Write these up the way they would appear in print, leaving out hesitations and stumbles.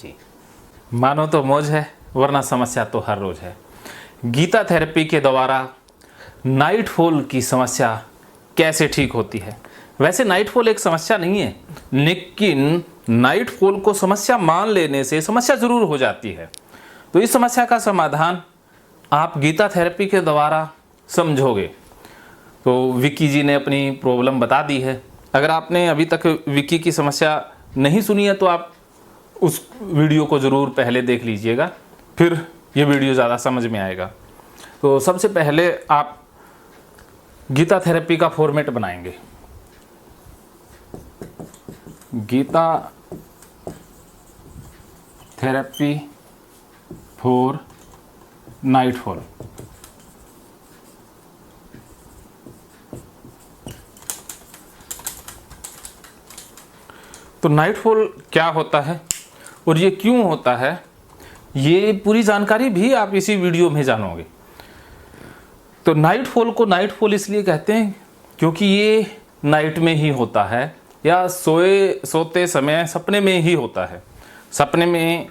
जी। मानो तो मौज है, वरना समस्या तो हर रोज है। गीता थेरेपी के द्वारा नाइट फॉल की समस्या कैसे ठीक होती है? वैसे नाइट फॉल एक समस्या नहीं है, लेकिन नाइट फॉल को समस्या मान लेने से समस्या जरूर हो जाती है। तो इस समस्या का समाधान आप गीता थेरेपी के द्वारा समझोगे। तो विक्की जी ने अपनी प्रॉब्लम बता दी है। अगर आपने अभी तक विक्की की समस्या नहीं सुनी है तो आप उस वीडियो को ज़रूर पहले देख लीजिएगा, फिर ये वीडियो ज़्यादा समझ में आएगा। तो सबसे पहले आप गीता थेरेपी का फॉर्मेट बनाएंगे। Gita therapy for night fall. तो नाइट फॉल क्या होता है और ये क्यों होता है, ये पूरी जानकारी भी आप इसी वीडियो में जानोगे। तो नाइट फॉल को नाइट फॉल इसलिए कहते हैं क्योंकि ये नाइट में ही होता है या सोते समय सपने में ही होता है। सपने में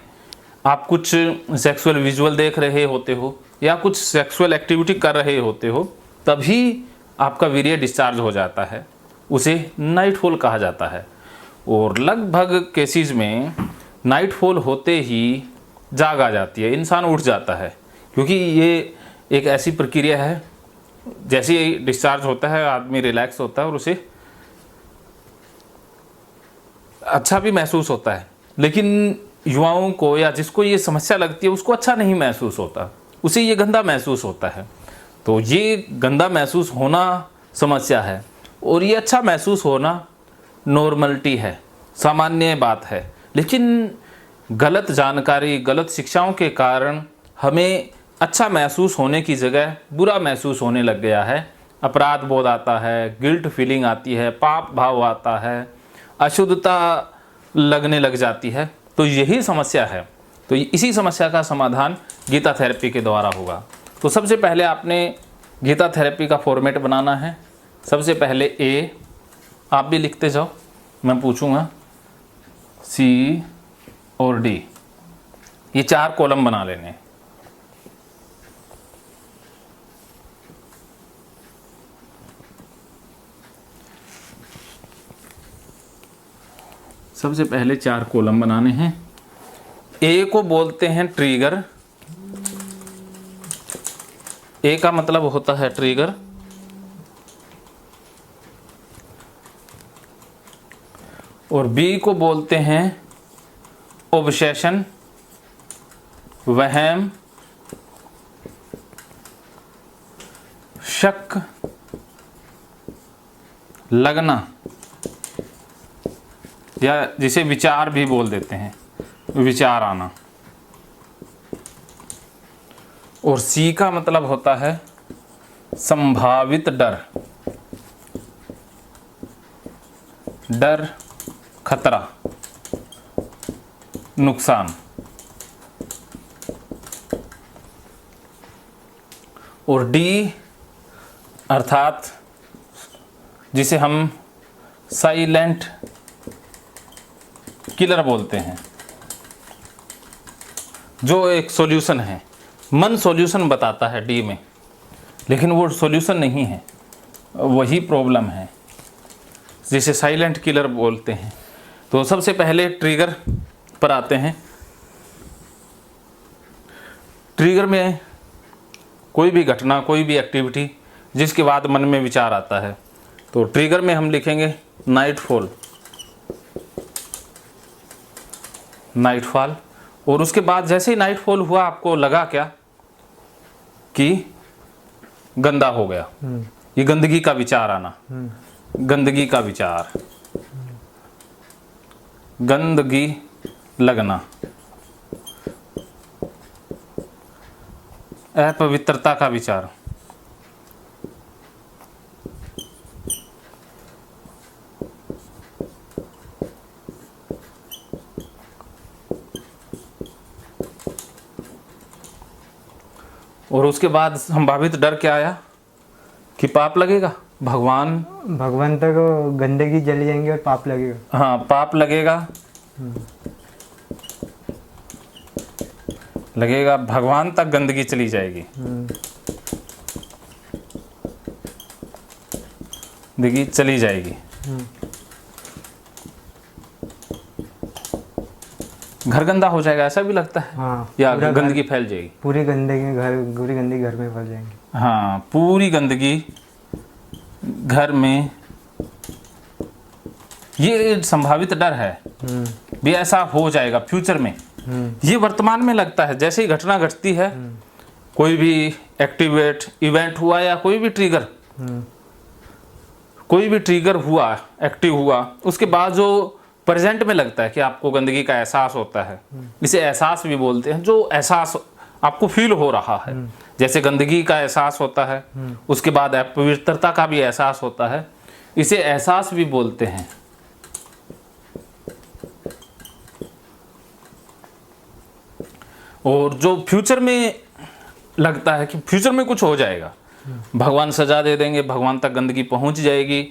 आप कुछ सेक्सुअल विजुअल देख रहे होते हो या कुछ सेक्सुअल एक्टिविटी कर रहे होते हो, तभी आपका वीर्य डिस्चार्ज हो जाता है, उसे नाइट फॉल कहा जाता है। और लगभग केसेस में नाइट फॉल होते ही जाग आ जाती है, इंसान उठ जाता है, क्योंकि ये एक ऐसी प्रक्रिया है, जैसे ही डिस्चार्ज होता है आदमी रिलैक्स होता है और उसे अच्छा भी महसूस होता है। लेकिन युवाओं को या जिसको ये समस्या लगती है उसको अच्छा नहीं महसूस होता, उसे ये गंदा महसूस होता है। तो ये गंदा महसूस होना समस्या है और ये अच्छा महसूस होना नॉर्मलिटी है, सामान्य बात है। लेकिन गलत जानकारी, गलत शिक्षाओं के कारण हमें अच्छा महसूस होने की जगह बुरा महसूस होने लग गया है। अपराध बोध आता है, गिल्ट फीलिंग आती है, पाप भाव आता है, अशुद्धता लगने लग जाती है। तो यही समस्या है। तो इसी समस्या का समाधान गीता थेरेपी के द्वारा होगा। तो सबसे पहले आपने गीता थेरेपी का फॉर्मेट बनाना है। सबसे पहले ए, आप भी लिखते जाओ, मैं पूछूंगा सी और डी, ये 4 कॉलम बना लेने। सबसे पहले 4 कॉलम बनाने हैं। ए को बोलते हैं ट्रिगर। ए का मतलब होता है ट्रिगर। और बी को बोलते हैं ऑब्सेशन, वहम, शक, लगना, या जिसे विचार भी बोल देते हैं, विचार आना। और सी का मतलब होता है संभावित डर, डर, खतरा, नुकसान। और डी अर्थात जिसे हम साइलेंट किलर बोलते हैं, जो एक सॉल्यूशन है। मन सॉल्यूशन बताता है डी में, लेकिन वो सॉल्यूशन नहीं है, वही प्रॉब्लम है, जिसे साइलेंट किलर बोलते हैं। तो सबसे पहले ट्रिगर पर आते हैं। ट्रिगर में कोई भी घटना, कोई भी एक्टिविटी जिसके बाद मन में विचार आता है। तो ट्रिगर में हम लिखेंगे नाइट फॉल, नाइट फॉल। और उसके बाद जैसे ही नाइट फॉल हुआ, आपको लगा क्या कि गंदा हो गया, ये गंदगी का विचार आना, गंदगी का विचार, गंदगी लगना, अपवित्रता का विचार, और उसके बाद संभावित डर क्या आया कि पाप लगेगा, भगवान तक गंदगी जल जाएंगे और पाप लगेगा। हाँ, पाप लगेगा। लगेगा भगवान तक गंदगी चली जाएगी। देखिए चली जाएगी। घर गंदा हो जाएगा ऐसा भी लगता है। हाँ, या गंदगी फैल जाएगी, पूरी गंदगी घर में फैल जाएंगी। हाँ पूरी गंदगी घर में। ये संभावित डर है भी ऐसा हो जाएगा फ्यूचर में। ये वर्तमान में लगता है, जैसे ही घटना घटती है, कोई भी एक्टिवेट इवेंट हुआ या कोई भी ट्रिगर हुआ, एक्टिव हुआ, उसके बाद जो प्रेजेंट में लगता है कि आपको गंदगी का एहसास होता है, इसे एहसास भी बोलते हैं। जो एहसास आपको फील हो रहा है, जैसे गंदगी का एहसास होता है, उसके बाद अपवित्रता का भी एहसास होता है, इसे एहसास भी बोलते हैं। और जो फ्यूचर में लगता है कि फ्यूचर में कुछ हो जाएगा, भगवान सजा दे देंगे, भगवान तक गंदगी पहुंच जाएगी,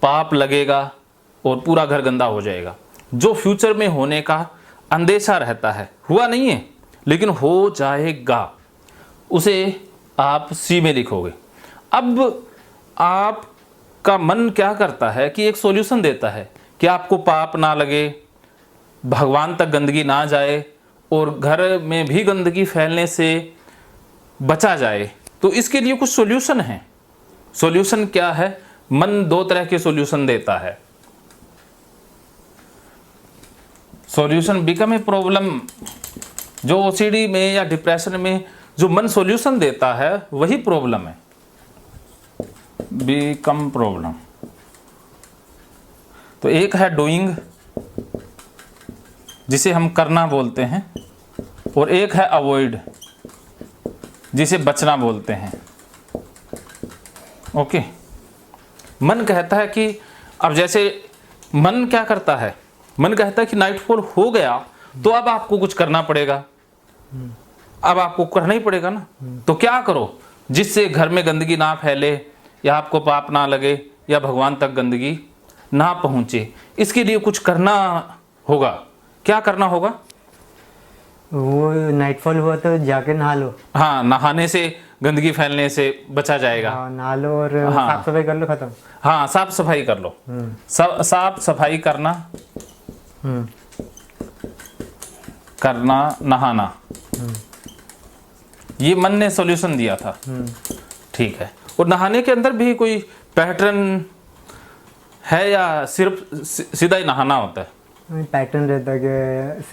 पाप लगेगा और पूरा घर गंदा हो जाएगा। जो फ्यूचर में होने का अंदेशा रहता है, हुआ नहीं है लेकिन हो जाएगा, उसे आप सी में लिखोगे। अब आपका मन क्या करता है कि एक सॉल्यूशन देता है कि आपको पाप ना लगे, भगवान तक गंदगी ना जाए और घर में भी गंदगी फैलने से बचा जाए। तो इसके लिए कुछ सॉल्यूशन है। सॉल्यूशन क्या है? मन दो तरह के सॉल्यूशन देता है। Solution become a problem. जो ओसीडी में या डिप्रेशन में जो मन सॉल्यूशन देता है वही प्रॉब्लम है, बिकम प्रॉब्लम। तो एक है डूइंग, जिसे हम करना बोलते हैं, और एक है अवॉइड, जिसे बचना बोलते हैं। ओके। मन कहता है कि अब जैसे मन क्या करता है, मन कहता है कि नाइटफॉल हो गया तो अब आपको कुछ करना पड़ेगा, अब आपको करना ही पड़ेगा ना। तो क्या करो जिससे घर में गंदगी ना फैले, या आपको पाप ना लगे, या भगवान तक गंदगी ना पहुंचे। इसके लिए कुछ करना होगा। क्या करना होगा? वो नाइटफॉल हुआ तो जाके नहा लो। हाँ, नहाने से गंदगी फैलने से बचा जाएगा। हाँ, नहा लो और हाँ, साफ सफाई कर लो, खत्म। हाँ, साफ सफाई कर लो। साफ सफाई करना, नहाना, ये मन ने सॉल्यूशन दिया था। ठीक है। और नहाने के अंदर भी कोई पैटर्न है या सिर्फ सीधा ही नहाना होता है? पैटर्न रहता है कि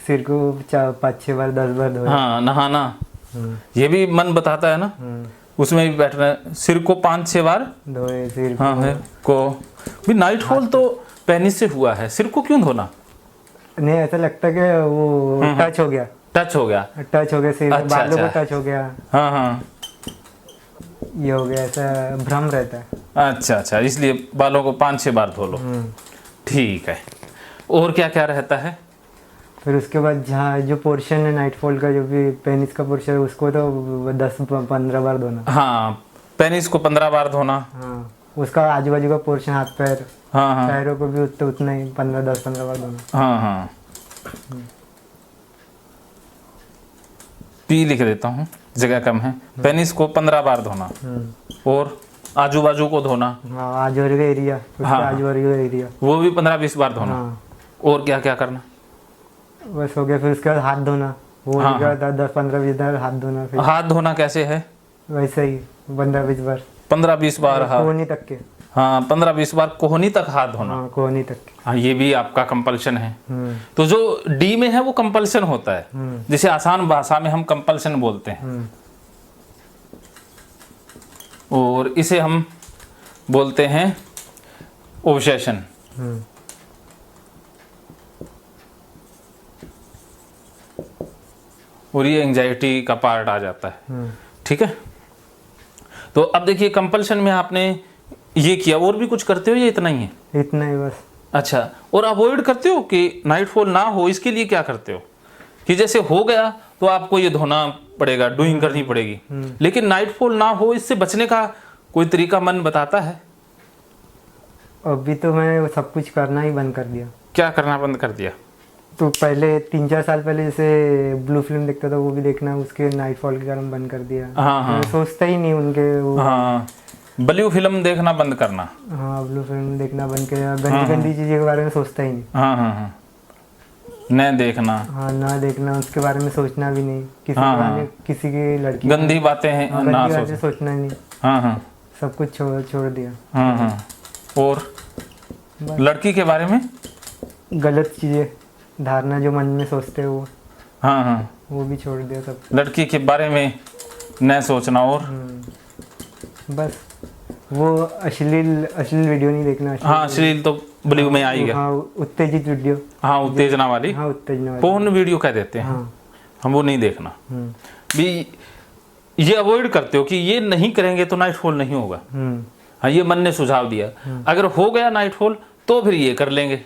सिर को 5-6 बार 10 बार धोए। हाँ, नहाना, ये भी मन बताता है ना। उसमें भी पैटर्न है, सिर को 5-6 बार धोए सिर हाँ को। भी नाइटफॉल तो पेनिस से हुआ है, सिर को क्यों धोना? नहीं, ऐसा लगता है कि वो टच हो गया सिर, अच्छा, बालों को अच्छा। टच हो गया। हाँ, ये हो गया, ऐसा भ्रम रहता है। अच्छा, इसलिए बालों को 5-6 बार धो लो। ठीक है। और क्या क्या रहता है? फिर उसके बाद जहाँ जो पोर्शन है नाइटफॉल का, जो भी पेनिस का पोर्शन है, उसको तो 10-15 बार धोना। हाँ, पेनिस को 15 बार धोना। हाँ, उसका आजू बाजू का पोर्शन, हाथ पैर, हाँ, पैरों को भी उतना ही 10-15 बार धोना। हाँ। पी लिख देता हूँ, जगह कम है। पेनिस को 15 बार धोना और आजू बाजू को धोना। हाँ, आजू बाजू का एरिया, आजू बाजू का एरिया वो भी 15-20 बार धोना। हाँ। और क्या क्या करना? बस हो गया। फिर उसके बाद हाथ धोना, वो 10-15-20 बार हाथ धोना। फिर हाथ धोना कैसे है? वैसे ही 15-20 बार, 15-20 बार। हाँ, कोहनी तक के। हाँ, 15-20 बार कोहनी तक हाथ धोना। हाँ, कोहनी तक के। हाँ, ये भी आपका कंपल्शन है। तो जो डी में है वो कंपल्शन होता है, जिसे आसान भाषा में हम कंपल्शन बोलते हैं। और इसे हम बोलते हैं ऑब्सेशन। और ये एंजाइटी का पार्ट आ जाता है। ठीक है। तो अब देखिए, कंपल्शन में आपने ये किया, और भी कुछ करते हो या इतना ही है? इतना ही बस। अच्छा। और अवॉइड करते हो कि नाइटफॉल ना हो, इसके लिए क्या करते हो? कि जैसे हो गया तो आपको ये धोना पड़ेगा, डूइंग करनी पड़ेगी, लेकिन नाइटफॉल ना हो, इससे बचने का कोई तरीका मन बताता है? अभी तो मैं सब कुछ करना ही बंद कर दिया। क्या करना बंद कर दिया? तो पहले 3-4 साल पहले जैसे ब्लू फिल्म देखता था, वो भी देखना उसके नाइटफॉल के कारण बंद कर दिया। हाँ हाँ मैं सोचता ही नहीं उनके वो। हाँ, ब्लू फिल्म देखना बंद करना। हाँ, ब्लू फिल्म देखना बंद किया, गंदी गंदी चीज़ों के बारे में सोचता ही नहीं। हाँ हाँ हाँ, न देखना। हाँ, ना देखना, उसके बारे में सोचना भी नहीं, किसी हाँ, के बारे हाँ। में, किसी की लड़की गंदी बातें हैं हाँ, ना गंदी बातें सोच। सोचना ही नहीं, हाँ हाँ सब कुछ छोड़ दिया। हाँ हाँ। और बस। लड़की के बारे में गलत चीज़ें, धारणा जो मन में सोचते हैं हाँ हाँ, वो भी छोड़ दिया सब। लड़की के बारे में न सोचना। और बस वो अश्लील वीडियो नहीं देखना। हाँ, अश्लील तो ब्लू में आई गया। हाँ, उत्तेजित वीडियो। हाँ, उत्तेजना वाली, हाँ, उत्तेजना वाली। पोर्न वीडियो कह देते हैं। हाँ। हम वो नहीं देखना हम्म, भी। ये अवॉइड करते हो कि ये नहीं करेंगे तो नाइटफॉल नहीं होगा। हाँ, ये मन ने सुझाव दिया। अगर हो गया नाइटफॉल तो फिर ये कर लेंगे,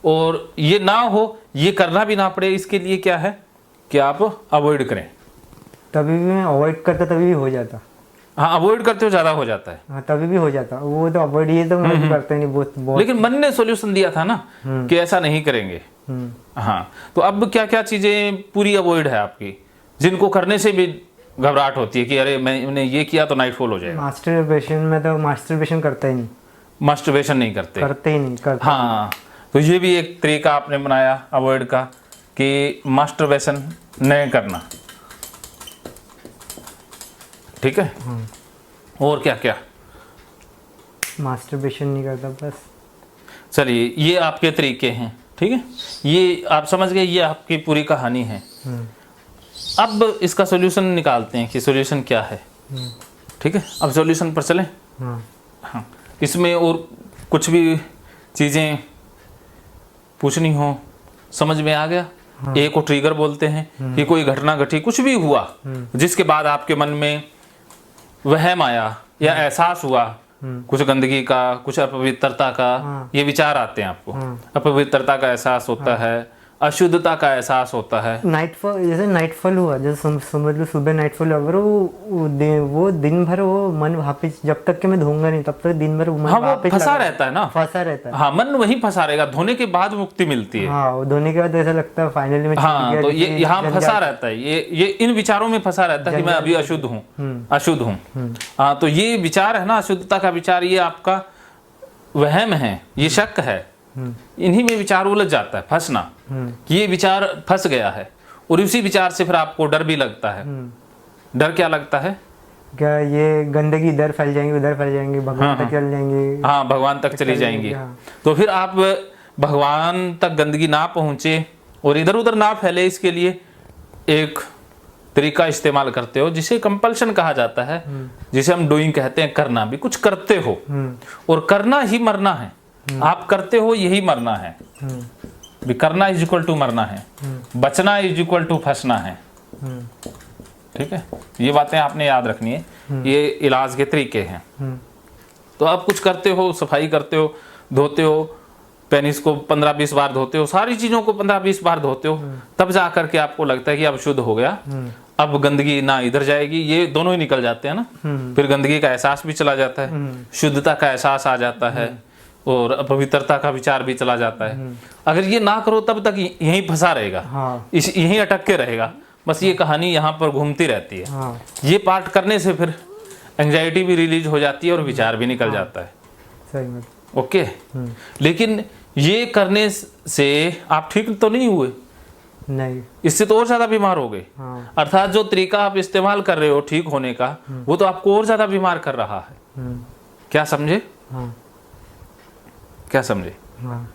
और ये ना हो, ये करना भी ना पड़े, इसके लिए क्या है कि आप अवॉइड करें। तभी भी मैं अवॉइड करता, तभी भी हो जाता। हाँ, अवॉइड करते हो ज़्यादा हो जाता है। हाँ, तभी भी हो जाता। वो तो अवॉइड, ये तो मैं भी करता ही नहीं, बहुत। लेकिन मन ने सॉल्यूशन दिया था ना कि ऐसा नहीं करेंगे। हाँ, तो अब क्या क्या चीज़ें पूरी अवॉइड है आपकी, जिनको करने से भी घबराहट होती है कि अरे मैंने ये किया तो नाइटफॉल हो जाएगा। मास्टरबेशन में तो मास्टरबेशन करता ही नहीं, मास्टरबेशन नहीं करते। करते ही नहीं, करते। हाँ, तो ये भी एक तरीका आपने बनाया अवॉइड का कि मास्टरबेशन नहीं करना। ठीक है। और क्या क्या? मास्टरबेशन नहीं करता बस। चलिए, ये आपके तरीके हैं। ठीक है, ये आप समझ गए, ये आपकी पूरी कहानी है। अब इसका सॉल्यूशन निकालते हैं कि सॉल्यूशन क्या है। ठीक है, अब सॉल्यूशन पर चलें। हाँ, इसमें और कुछ भी चीज़ें पूछनी हो, समझ में आ गया? एक को ट्रिगर बोलते हैं कि कोई घटना घटी, कुछ भी हुआ जिसके बाद आपके मन में वहम आया या एहसास हुआ, कुछ गंदगी का, कुछ अपवित्रता का, ये विचार आते हैं आपको। अपवित्रता का एहसास होता है, अशुद्धता का एहसास होता है। नाइटफॉल, जैसे नाइटफॉल हुआ, जैसे समझ लो सुबह नाइटफॉल हुआ, वो दिन भर वो मन वहाँ पे, जब तक कि मैं धोऊंगा नहीं तब तक दिन भर मन हाँ, वहाँ वो पे फंसा रहता है ना, फंसा रहता है। हाँ, मन वहीं फंसा रहेगा। धोने के बाद मुक्ति मिलती है। हाँ, वो धोने के बाद ऐसा लगता है फाइनली में छूट हाँ, गया, तो ये किसी यहाँ जंजाल फंसा रहता है, ये इन विचारों में फंसा रहता है कि मैं अभी अशुद्ध हूँ, अशुद्ध हूँ। हाँ, तो ये विचार है ना, अशुद्धता का विचार, ये आपका वहम है, ये शक है। इन्हीं में विचार उलझ जाता है, फंसना, कि ये विचार फंस गया है। और उसी विचार से फिर आपको डर भी लगता है। डर क्या लगता है? क्या ये गंदगी इधर फैल जाएंगी, उधर फैल जाएंगी, भगवान तक चल जाएंगे। हाँ, भगवान तक चली जाएंगी। हाँ। तो फिर आप भगवान तक गंदगी ना पहुंचे और इधर उधर ना फैले, इसके लिए एक तरीका इस्तेमाल करते हो जिसे कंपल्शन कहा जाता है, जिसे हम डूइंग कहते हैं। करना भी, कुछ करते हो, और करना ही मरना है। आप करते हो, यही मरना है। भी करना इज इक्वल टू मरना है, बचना इज इक्वल टू फंसना है। ठीक है, ये बातें आपने याद रखनी है। ये इलाज के तरीके हैं। तो आप कुछ करते हो, सफाई करते हो, धोते हो, पेनिस को 15-20 बार धोते हो, सारी चीजों को 15-20 बार धोते हो, तब जा करके आपको लगता है कि अब शुद्ध हो गया, अब गंदगी ना इधर जाएगी। ये दोनों ही निकल जाते हैं ना। फिर गंदगी का एहसास भी चला जाता है, शुद्धता का एहसास आ जाता है, और अपवित्रता का विचार भी चला जाता है। अगर ये ना करो तब तक यहीं फंसा रहेगा। हाँ। यहीं अटक के रहेगा। बस ये कहानी यहाँ पर घूमती रहती है। हाँ। ये पार्ट करने से फिर एंजाइटी भी रिलीज हो जाती है और विचार भी निकल जाता है। सही बात। ओके, लेकिन ये करने से आप ठीक तो नहीं हुए, नहीं, इससे तो और ज्यादा बीमार हो गए। हाँ। अर्थात जो तरीका आप इस्तेमाल कर रहे हो ठीक होने का, वो तो आपको और ज्यादा बीमार कर रहा है। क्या समझे? हाँ। क्या समझे? हाँ।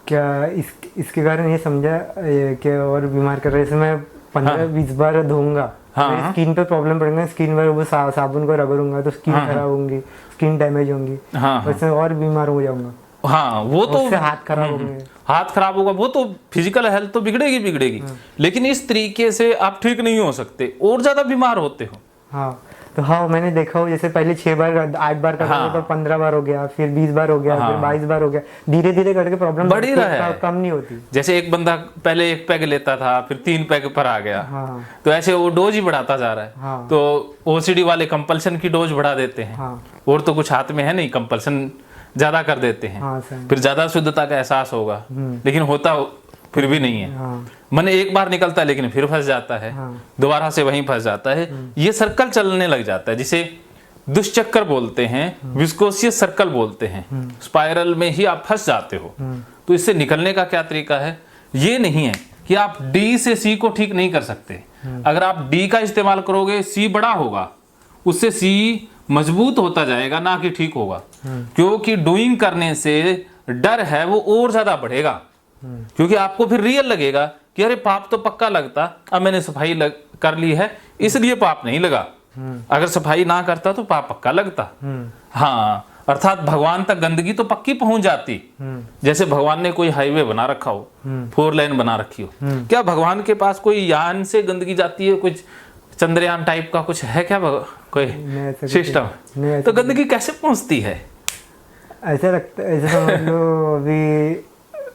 क्या इसके कारण ये समझा कि और बीमार कर रहे, मैं 15-20 बार धोऊंगा, हाँ। स्किन पे प्रॉब्लम पड़ेगा, स्किन पर वो साबुन को रगड़ूंगा तो स्किन खराब होंगी, स्किन डैमेज होंगी, हाँ। उसमें और बीमार हो जाऊंगा। हाँ, वो तो हाथ खराब होंगे, हाथ खराब होगा, वो तो फिजिकल हेल्थ तो बिगड़ेगी। लेकिन इस तरीके से आप ठीक नहीं हो सकते, और ज्यादा बीमार होते हो। हाँ, तो हाँ, मैंने देखा हो, जैसे पहले 6 बार 8 बार करता था, तो 15 बार हो गया, फिर 20 बार हो गया, फिर 22 बार हो गया, धीरे धीरे करके प्रॉब्लम बढ़ ही रहा है, कम नहीं होती। जैसे एक बंदा पहले 1 पैग लेता था, फिर 3 पैग पर आ गया। हाँ। तो ऐसे वो डोज ही बढ़ाता जा रहा है। हाँ। तो ओसीडी वाले कंपल्सन की डोज बढ़ा देते हैं। हाँ। और तो कुछ हाथ में है नहीं, कंपल्सन ज्यादा कर देते हैं, हाँ सर। फिर ज्यादा शुद्धता का एहसास होगा, लेकिन होता फिर भी नहीं है। हाँ मन एक बार निकलता है लेकिन फिर फंस जाता है, दोबारा से वहीं फंस जाता है, ये सर्कल चलने लग जाता है, जिसे दुष्चक्र बोलते हैं, विस्कोसियस सर्कल बोलते हैं। स्पाइरल में ही आप फंस जाते हो। तो इससे निकलने का क्या तरीका है? ये नहीं है कि आप डी से सी को ठीक नहीं कर सकते। अगर आप डी का इस्तेमाल करोगे, सी बड़ा होगा, उससे सी मजबूत होता जाएगा, ना कि ठीक होगा। क्योंकि डूइंग करने से डर है वो और ज्यादा बढ़ेगा, क्योंकि आपको फिर रियल लगेगा कि अरे पाप तो पक्का लगता, अब मैंने सफाई कर ली है इसलिए पाप नहीं लगा। अगर सफाई ना करता तो पाप पक्का लगता। हाँ, अर्थात भगवान तक गंदगी तो पक्की पहुंच जाती। जैसे भगवान ने कोई हाईवे बना रखा हो, 4 लेन बना रखी हो, क्या भगवान के पास कोई यान से गंदगी जाती है? कुछ चंद्रयान टाइप का कुछ है क्या कोई सिस्टम? तो गंदगी कैसे पहुंचती है? ऐसा लगता है, ऐसा समझ लो अभी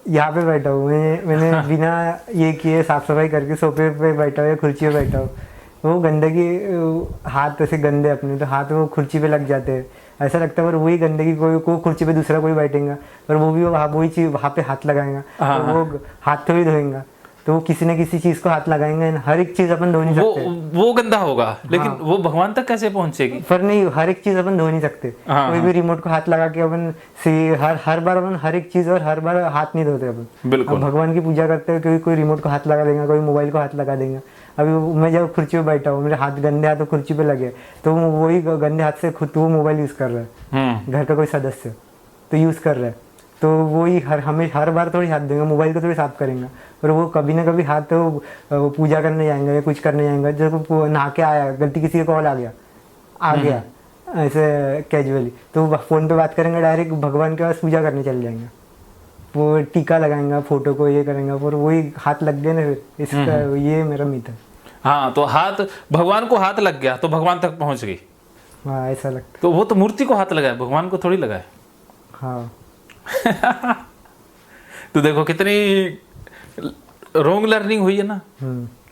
यहाँ पे बैठा हूँ मैंने बिना ये किए साफ सफाई करके सोफे पे बैठा हूँ या कुर्सी पे बैठा हूँ, वो गंदगी हाथ ऐसे गंदे अपने, तो हाथ वो कुर्सी पे लग जाते हैं। ऐसा लगता है पर वही गंदगी कोई कुर्सी पे दूसरा कोई बैठेगा, पर वो भी वही चीज वहाँ पे हाथ लगाएगा, तो वो हाथ थोड़ी धोएगा, तो वो किसी न किसी चीज को हाथ लगाएंगे। हर एक चीज अपन धो नहीं सकते, वो गंदा होगा, लेकिन वो भगवान तक कैसे पहुंचेगी? पर नहीं, हर एक चीज अपन धो नहीं सकते। कोई भी रिमोट को हाथ लगा के अपन हर बार अपन हर एक चीज और हर बार हाथ नहीं धोते अपन। बिल्कुल। अब भगवान की पूजा करते हैं, कोई रिमोट को हाथ लगा देगा, कोई मोबाइल को हाथ लगा देगा। अभी मैं जब कुर्सी पे बैठा हूँ, मेरे हाथ गंदे हाथ कुर्सी पे लगे, तो वही गंदे हाथ से खुद वो मोबाइल यूज कर रहा है, घर का कोई सदस्य तो यूज कर रहा है, तो वही हर बार थोड़ी हाथ देंगे, मोबाइल को थोड़ी साफ करेंगे, पर वो कभी ना कभी हाथ तो पूजा करने जाएंगे या कुछ करने जाएंगे, जब नहा के आया, गलती किसी का कॉल आ गया ऐसे कैजुअली, तो फोन पे बात करेंगे, डायरेक्ट भगवान के पास पूजा करने चले जाएंगे, वो टीका लगाएंगे, फोटो को ये करेंगे, पर वही हाथ लग गए ना, फिर इसका ये मेरा मिथ है। हाँ, तो हाथ भगवान को हाथ लग गया तो भगवान तक पहुंच गई। हाँ, ऐसा लगता। तो वो तो मूर्ति को हाथ लगाए, भगवान को थोड़ी लगाए। हाँ। तो देखो कितनी रॉन्ग लर्निंग हुई है ना,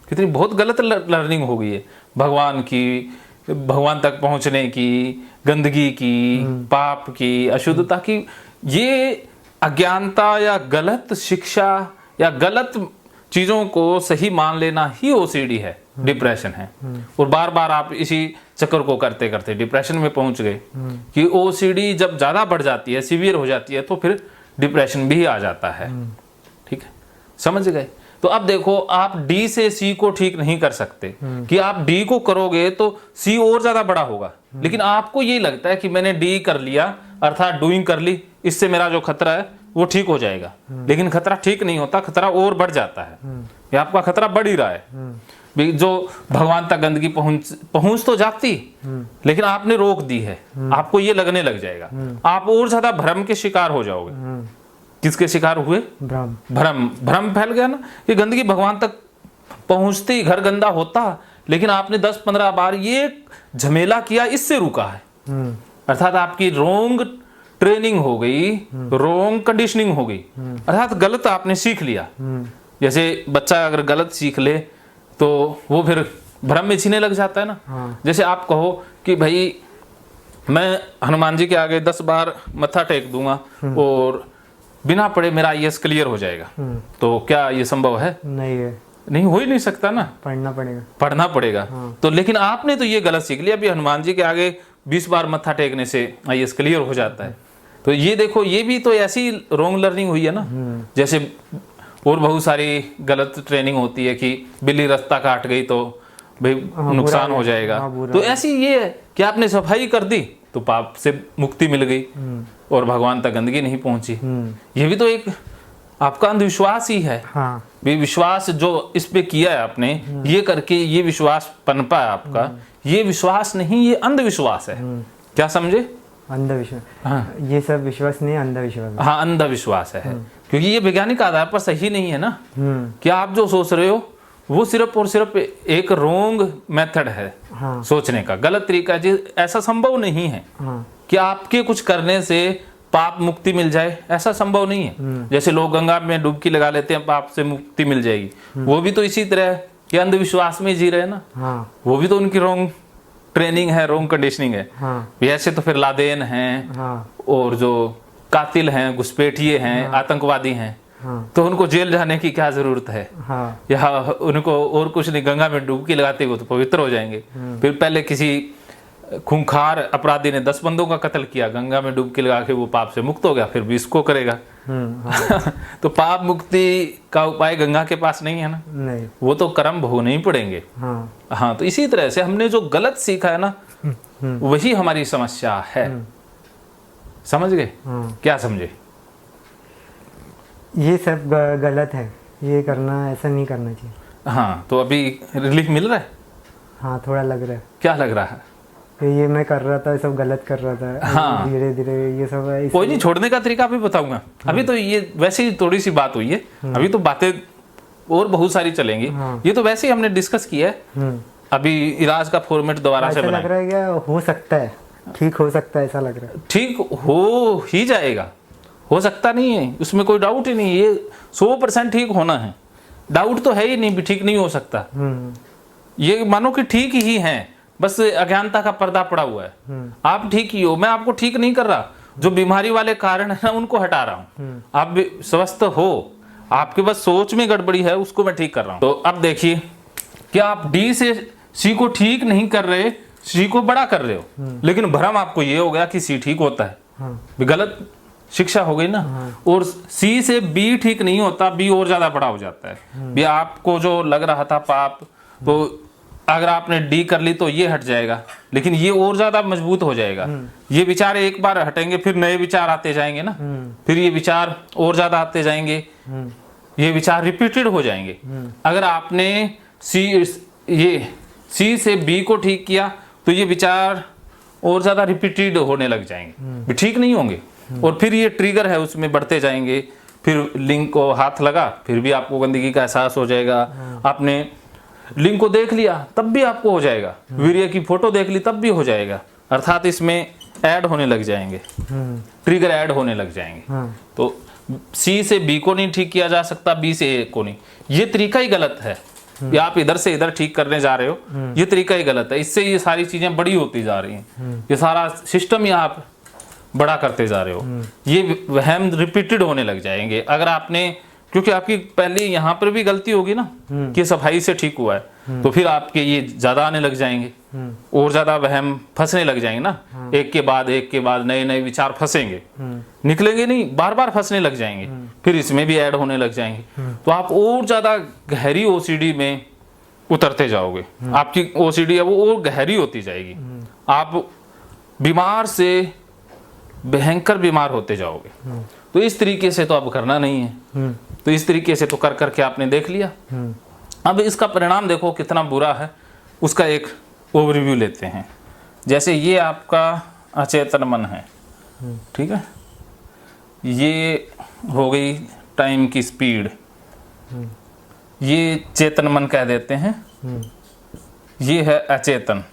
कितनी बहुत गलत लर्निंग हो गई है भगवान की, भगवान तक पहुंचने की, गंदगी की, पाप की, अशुद्धता की। ये अज्ञानता या गलत शिक्षा या गलत चीजों को सही मान लेना ही ओसीडी है, डिप्रेशन है। और बार बार आप इसी चक्कर को करते करते डिप्रेशन में पहुंच गए कि ओसीडी जब ज्यादा बढ़ जाती है, सीवियर हो जाती है, तो फिर डिप्रेशन भी आ जाता है। ठीक है, समझ गए? तो अब देखो, आप डी से सी को ठीक नहीं कर सकते कि आप डी को करोगे तो सी और ज्यादा बड़ा होगा, लेकिन आपको ये लगता है कि मैंने डी कर लिया, अर्थात डूइंग कर ली, इससे मेरा जो खतरा है वो ठीक हो जाएगा। लेकिन खतरा ठीक नहीं होता, खतरा और बढ़ जाता है। ये आपका खतरा बढ़ ही रहा है। जो भगवान तक गंदगी पहुंच तो जाती, लेकिन आपने रोक दी है, आपको ये लगने लग जाएगा, आप और ज्यादा भ्रम के शिकार हो जाओगे। किसके शिकार हुए? भ्रम फैल गया ना, ये गंदगी भगवान तक पहुंचती, घर गंदा होता, लेकिन आपने 10-15 बार ये झमेला किया, इससे रुका है। अर्थात आपकी रोंग ट्रेनिंग हो गई, रोंग कंडीशनिंग हो गई, अर्थात गलत आपने सीख लिया। जैसे बच्चा अगर गलत सीख ले तो वो फिर भ्रम में छीने लग जाता है ना। जैसे आप कहो कि भाई मैं हनुमान जी के आगे 10 बार मत्था टेक दूंगा और बिना पढ़े मेरा आईएएस क्लियर हो जाएगा, तो क्या ये संभव है? नहीं है, नहीं, हो ही नहीं सकता ना, पढ़ना पड़ेगा। तो लेकिन आपने तो ये गलत सीख लिया, अभी हनुमान जी के आगे 20 बार मत्था टेकने से आईएएस क्लियर हो जाता है। तो ये देखो, ये भी तो ऐसी रॉन्ग लर्निंग हुई है ना। जैसे और बहुत सारी गलत ट्रेनिंग होती है कि बिल्ली रास्ता काट गई तो भाई नुकसान हो जाएगा। तो ऐसी ये है कि आपने सफाई कर दी तो पाप से मुक्ति मिल गई और भगवान तक गंदगी नहीं पहुंची। ये भी तो एक आपका अंधविश्वास ही है। भी विश्वास जो इस पे किया है आपने, ये करके ये विश्वास पनपा है आपका, ये विश्वास नहीं, ये अंधविश्वास है। क्या समझे? अंधविश्वास। हाँ, ये सब विश्वास नहीं, अंधविश्वास। हाँ, अंधविश्वास है, क्योंकि ये वैज्ञानिक आधार पर सही नहीं है ना। कि आप जो सोच रहे हो वो सिर्फ और सिर्फ एक रोंग मेथड है। सोचने का गलत तरीका है। ऐसा संभव नहीं है कि आपके कुछ करने से पाप मुक्ति मिल जाए, ऐसा संभव नहीं है। जैसे लोग गंगा में डुबकी लगा लेते हैं, पाप से मुक्ति मिल जाएगी, वो भी तो इसी तरह के अंधविश्वास में जी रहे हैं ना। वो भी तो उनकी रोंग ट्रेनिंग है, रोंग कंडीशनिंग है। ऐसे तो फिर लादेन है और जो कातिल हैं, घुसपैठिए हैं, आतंकवादी हैं, हाँ तो उनको जेल जाने की क्या जरूरत है? हाँ या उनको और कुछ नहीं, गंगा में डुबकी लगाते हुए तो पवित्र हो जाएंगे। फिर पहले किसी खूंखार अपराधी ने 10 बंदों का कत्ल किया, गंगा में डुबकी लगा के वो पाप से मुक्त हो गया, फिर भी इसको करेगा। हाँ। तो पाप मुक्ति का उपाय गंगा के पास नहीं है ना, नहीं। वो तो कर्म भोगने ही पड़ेंगे। हाँ हाँ, तो इसी तरह से हमने जो गलत सीखा है ना, वही हमारी समस्या है। समझ गए? हाँ। क्या समझे? ये सब गलत है, ये करना, ऐसा नहीं करना चाहिए। हाँ, तो अभी रिलीफ मिल रहा है? हाँ थोड़ा लग रहा है क्या लग रहा है? कि ये मैं कर रहा था, सब गलत कर रहा था। हाँ। धीरे धीरे ये सब है, कोई नहीं, छोड़ने का तरीका भी बताऊंगा। अभी तो ये वैसे ही थोड़ी सी बात हुई है, अभी तो बातें और बहुत सारी चलेंगी। हाँ। ये तो वैसे ही हमने डिस्कस किया है। अभी इलाज का फॉर्मेट दोबारा से ऐसा लग बनाए। रहा है क्या हो सकता है, ठीक हो सकता है, ऐसा लग रहा है। ठीक हो ही जाएगा, हो सकता नहीं है, उसमें कोई डाउट ही नहीं। ये 100% ठीक होना है, डाउट तो है ही नहीं भी ठीक नहीं हो सकता। ये मानो कि ठीक ही है, बस अज्ञानता का पर्दा पड़ा हुआ है। आप ठीक ही हो, मैं आपको ठीक नहीं कर रहा। जो बीमारी वाले कारण है ना, उनको हटा रहा हूं। आप भी स्वस्थ हो, आपके बस सोच में गड़बड़ी है, उसको मैं ठीक कर रहा हूं। तो अब देखिए, क्या आप डी से सी को ठीक नहीं कर रहे, सी को बड़ा कर रहे हो, लेकिन भ्रम आपको ये हो गया कि सी ठीक होता है। भी गलत शिक्षा हो गई ना। और सी से बी ठीक नहीं होता, बी और ज्यादा बड़ा हो जाता है। भी आपको जो लग रहा था पाप, तो अगर आपने डी कर ली तो ये हट जाएगा, लेकिन ये और ज्यादा मजबूत हो जाएगा। ये विचार एक बार हटेंगे, फिर नए विचार आते जाएंगे ना, फिर ये विचार और ज्यादा आते जाएंगे, ये विचार रिपीटेड हो जाएंगे। अगर आपने सी से बी को ठीक किया तो ये विचार और ज्यादा रिपीटेड होने लग जाएंगे, ठीक नहीं होंगे। और फिर ये ट्रिगर है, उसमें बढ़ते जाएंगे। फिर लिंग को हाथ लगा, फिर भी आपको गंदगी का एहसास हो जाएगा। आपने लिंग को देख लिया तब भी आपको हो जाएगा, वीर्य की फोटो देख ली तब भी हो जाएगा। अर्थात इसमें ऐड होने लग जाएंगे, ट्रिगर ऐड होने लग जाएंगे। तो सी से बी को नहीं ठीक किया जा सकता, बी से ए को नहीं। ये तरीका ही गलत है। या आप इधर से इधर ठीक करने जा रहे हो, ये तरीका ही गलत है। इससे ये सारी चीजें बड़ी होती जा रही हैं, ये सारा सिस्टम ही आप बड़ा करते जा रहे हो। ये वहम रिपीटेड होने लग जाएंगे। अगर आपने, क्योंकि आपकी पहले यहाँ पर भी गलती होगी ना कि सफाई से ठीक हुआ है, तो फिर आपके ये ज्यादा आने लग जाएंगे और ज्यादा वहम फंसने लग जाएंगे ना। एक के बाद नए नए विचार फंसेंगे, निकलेंगे नहीं, बार बार फंसने लग जाएंगे, फिर इसमें भी ऐड होने लग जाएंगे। तो आप और ज्यादा गहरी ओसीडी में उतरते जाओगे। आपकी ओसीडी है वो और गहरी होती जाएगी, आप बीमार से भयंकर बीमार होते जाओगे। तो इस तरीके से तो अब करना नहीं है। तो इस तरीके से तो कर करके आपने देख लिया। अब इसका परिणाम देखो कितना बुरा है, उसका एक ओवरव्यू लेते हैं। जैसे ये आपका अचेतन मन है, ठीक है, ये हो गई टाइम की स्पीड, ये चेतन मन कह देते हैं, ये है अचेतन।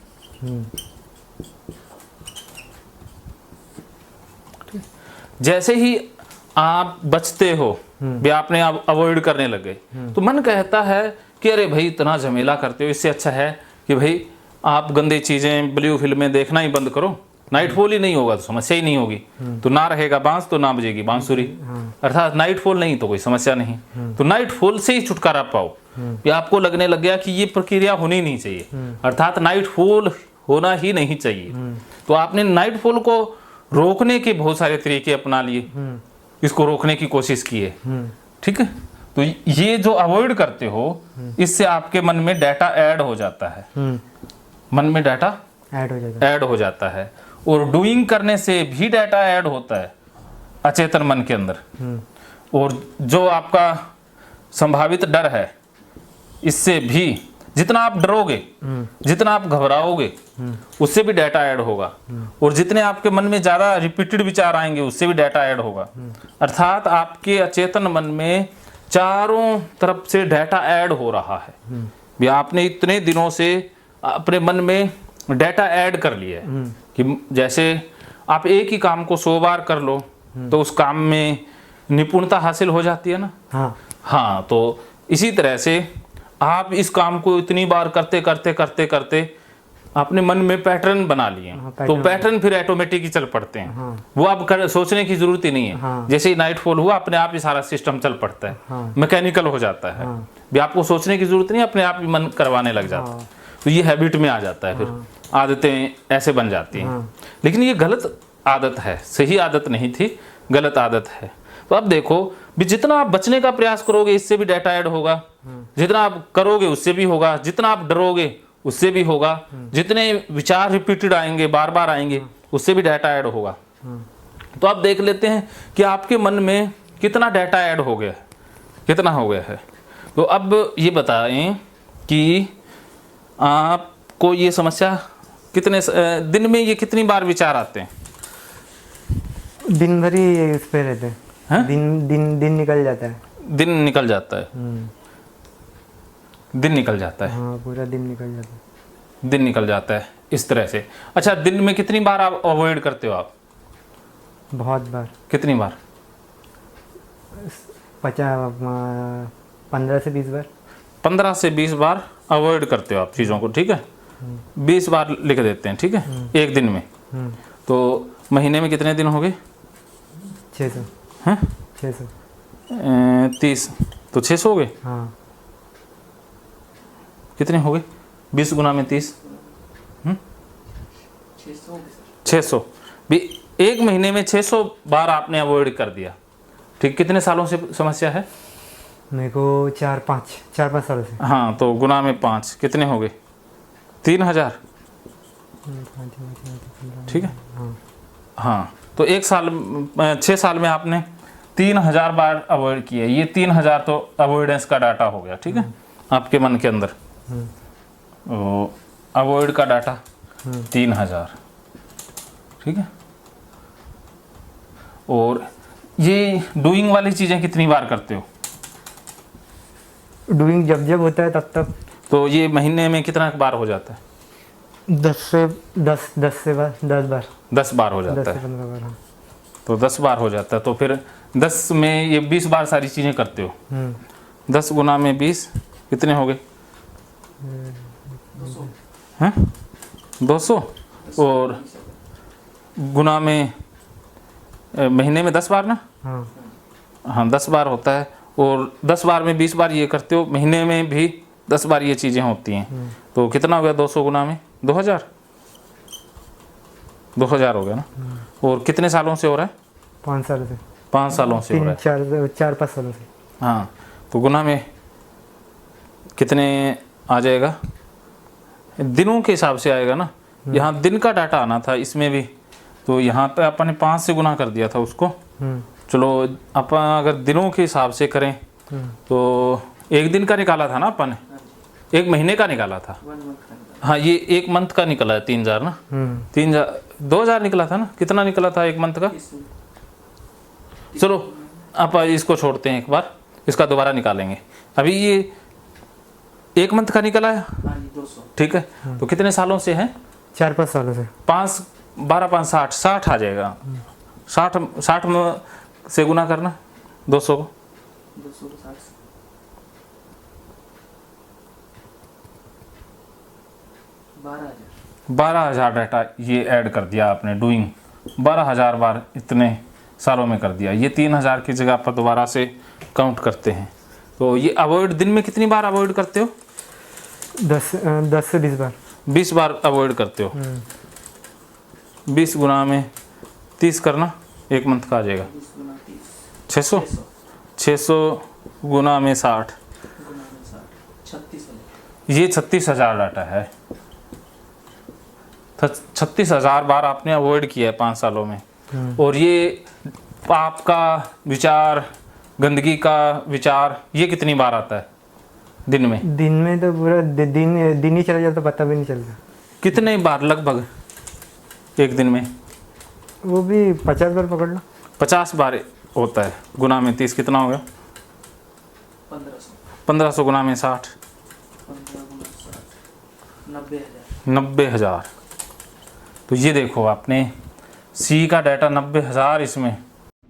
जैसे ही आप बचते हो, भी आपने आप अवॉइड करने लग गए, तो मन कहता है कि अरे भाई इतना झमेला करते हो, इससे अच्छा है कि भाई आप गंदी चीजें, ब्लू फिल्में देखना ही बंद करो, नाइटफॉल ही नहीं होगा तो समस्या ही नहीं होगी। तो ना रहेगा बांस तो ना बजेगी बांसुरी। अर्थात नाइटफॉल नहीं तो कोई समस्या नहीं। तो नाइटफॉल से ही छुटकारा पाओ। या आपको लगने लग गया कि ये प्रक्रिया होनी नहीं चाहिए, अर्थात नाइटफॉल होना ही नहीं चाहिए, तो आपने नाइटफॉल को रोकने के बहुत सारे तरीके अपना लिए, इसको रोकने की कोशिश की है, ठीक है। तो ये जो अवॉइड करते हो, इससे आपके मन में डाटा ऐड हो जाता है, मन में डाटा ऐड हो जाता है। और डूइंग करने से भी डाटा ऐड होता है अचेतन मन के अंदर। और जो आपका संभावित डर है, इससे भी जितना आप डरोगे, जितना आप घबराओगे, उससे भी डाटा ऐड होगा। और जितने आपके मन में ज्यादा रिपीटेड विचार आएंगे, उससे भी डाटा ऐड होगा। अर्थात आपके अचेतन मन में चारों तरफ से डाटा ऐड हो रहा है। भी आपने इतने दिनों से अपने मन में डाटा ऐड कर लिया है कि जैसे आप एक ही काम को 100 बार कर लो तो उस काम में निपुणता हासिल हो जाती है ना। हाँ, तो इसी तरह से आप इस काम को इतनी बार करते करते करते करते आपने मन में पैटर्न बना लिए, हाँ, तो पैटर्न फिर ऑटोमेटिक ही चल पड़ते हैं। हाँ। वो आप सोचने की जरूरत ही नहीं है। हाँ। जैसे ही नाइट फॉल हुआ अपने आप ही सारा सिस्टम चल पड़ता है। हाँ। मैकेनिकल हो जाता है। हाँ। भी आपको सोचने की जरूरत नहीं, अपने आप ही मन करवाने लग जाता है। हाँ। तो ये हैबिट में आ जाता है, फिर आदतें ऐसे बन जाती हैं। हाँ। लेकिन ये गलत आदत है, सही आदत नहीं थी, गलत आदत है। तो अब देखो भी जितना आप बचने का प्रयास करोगे इससे भी डाटा ऐड होगा, जितना आप करोगे उससे भी होगा, जितना आप डरोगे उससे भी होगा, जितने विचार रिपीटेड आएंगे, बार बार आएंगे, उससे भी डाटा ऐड होगा। तो आप देख लेते हैं कि आपके मन में कितना डाटा ऐड हो गया है, कितना हो गया है। तो अब ये बताएं कि आपको ये समस्या कितने दिन में ये कितनी बार विचार आते हैं? दिन भर ही इस पे रहते हैं। हैं? दिन निकल जाता है। दिन निकल जाता है, दिन निकल जाता है, हाँ, पूरा दिन निकल जाता है। दिन निकल जाता है इस तरह से। अच्छा, दिन में कितनी बार आप अवॉइड करते हो? आप बहुत बार। कितनी बार? 15 से 20 बार। 15 से 20 बार अवॉइड करते हो आप चीज़ों को, ठीक है। 20 बार लिख देते हैं, ठीक है, एक दिन में। तो महीने में कितने दिन हो गए? 600। हैं? 600। 30 तो 600 हो गए। हाँ। कितने हो गए? 20 गुना में 30, 600 भी। एक महीने में 600 बार आपने अवॉइड कर दिया, ठीक। कितने सालों से समस्या है? मेरे को 4-5 सालों से। हाँ, तो गुना में 5 कितने हो गए? 3000, ठीक है। हाँ, तो 6 साल में आपने 3000 बार अवॉइड किया। ये 3000 तो अवॉइडेंस का डाटा हो गया, ठीक है, आपके मन के अंदर। अवॉइड का डाटा 3000, ठीक है। और ये डूइंग वाली चीज़ें कितनी बार करते हो? डूइंग जब होता है तब। तो ये महीने में कितना बार हो जाता है? 10 बार। 10 बार हो 10 जाता से है। 15 बार। हाँ। तो 10 बार हो जाता है, तो फिर 10 में ये 20 बार सारी चीज़ें करते हो। 10 गुना में 20 कितने हो गए? 200। और गुना में महीने में 10 बार ना? हाँ, 10 बार होता है। और 10 बार में 20 बार ये करते हो, महीने में भी 10 बार ये चीज़ें होती हैं। तो कितना हो गया 200 गुना में? 2000 हो गया ना। और कितने सालों से हो रहा है? 5 सालों से। 5 सालों से हो रहा है। 4-5 सालों से। हाँ, तो गुना में कितने आ जाएगा? दिनों के हिसाब से आएगा ना। यहाँ दिन का डाटा आना था इसमें भी, तो यहाँ पे अपन ने 5 से गुना कर दिया था उसको। चलो अपन अगर दिनों के हिसाब से करें तो एक दिन का निकाला था ना अपन ने, एक महीने का निकाला था। हाँ, ये एक मंथ का निकला है 3000 ना। 2000 निकला था ना। कितना निकला था एक मंथ का? चलो आप इसको छोड़ते हैं, एक बार इसका दोबारा निकालेंगे। अभी ये एक मंथ का निकला है, ठीक है। तो कितने सालों से है? 4-5 सालों से। 5 12 5 60 आ जाएगा। 60 में से गुना करना 200 को। 12,000 डाटा ये ऐड कर दिया आपने। डूइंग 12,000 बार इतने सालों में कर दिया। ये 3,000 की जगह पर दोबारा से काउंट करते हैं। तो ये अवॉइड दिन में कितनी बार अवॉइड करते हो? 10 से 20 बार। 20 बार अवॉइड करते हो। 20 गुना में 30 करना, एक मंथ का आ जाएगा 600 गुना में 60, ये 36,000 डाटा है। 36,000 बार आपने अवॉइड किया है 5 सालों में। और ये आपका विचार, गंदगी का विचार, ये कितनी बार आता है दिन में? दिन में तो पूरा दिन ही चला जाता, पता भी नहीं चलता। कितने बार लगभग एक दिन में? वो भी 50 बार पकड़ लो। 50 बार होता है। गुना में 30 कितना हो गया? 1500 गुना में 60, 90,000। तो ये देखो आपने सी का डाटा 90,000 इसमें।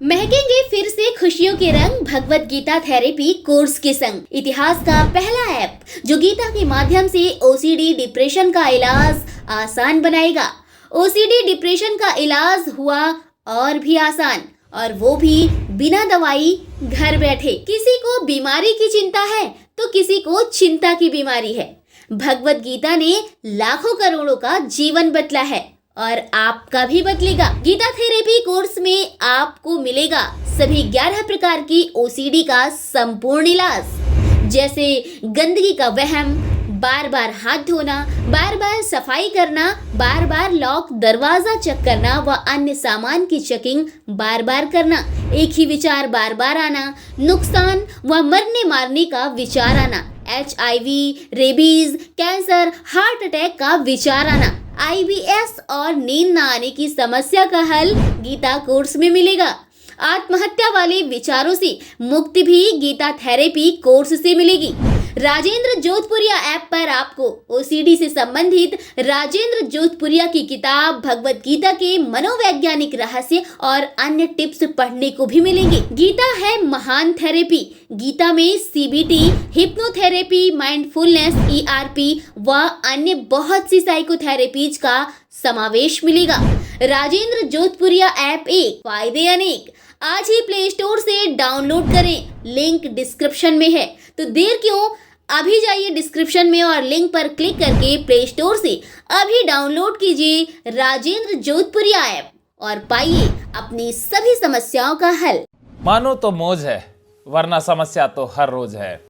महकेंगे फिर से खुशियों के रंग भगवत गीता थेरेपी कोर्स के संग। इतिहास का पहला ऐप जो गीता के माध्यम से ओसीडी डिप्रेशन का इलाज आसान बनाएगा। ओसीडी डिप्रेशन का इलाज हुआ और भी आसान, और वो भी बिना दवाई, घर बैठे। किसी को बीमारी की चिंता है तो किसी को चिंता की बीमारी है। भगवत गीता ने लाखों करोड़ों का जीवन बदला है और आपका भी बदलेगा। गीता थेरेपी कोर्स में आपको मिलेगा सभी 11 प्रकार की ओसीडी का संपूर्ण इलाज, जैसे गंदगी का वहम, बार बार हाथ धोना, बार बार सफाई करना, बार बार लॉक दरवाजा चेक करना व अन्य सामान की चेकिंग बार बार करना, एक ही विचार बार बार आना, नुकसान व मरने मारने का विचार आना, HIV, rabies, cancer, heart attack का विचार आना, IBS और नींद न आने की समस्या का हल गीता कोर्स में मिलेगा। आत्महत्या वाले विचारों से मुक्ति भी गीता थेरेपी कोर्स से मिलेगी। राजेंद्र जोधपुरिया ऐप पर आपको ओसीडी से संबंधित राजेंद्र जोधपुरिया की किताब भगवत गीता के मनोवैज्ञानिक रहस्य और अन्य टिप्स पढ़ने को भी मिलेंगे। गीता है महान थेरेपी। गीता में CBT, हिप्नोथेरेपी, माइंडफुलनेस, ERP व अन्य बहुत सी साइकोथेरेपीज का समावेश मिलेगा। राजेंद्र जोधपुरिया ऐप एक, फायदे अनेक। आज ही प्ले स्टोर से डाउनलोड करें, लिंक डिस्क्रिप्शन में है। तो देर क्यों, अभी जाइए डिस्क्रिप्शन में और लिंक पर क्लिक करके प्ले स्टोर से अभी डाउनलोड कीजिए राजेंद्र जोधपुरिया ऐप और पाइए अपनी सभी समस्याओं का हल। मानो तो मौज है, वरना समस्या तो हर रोज है।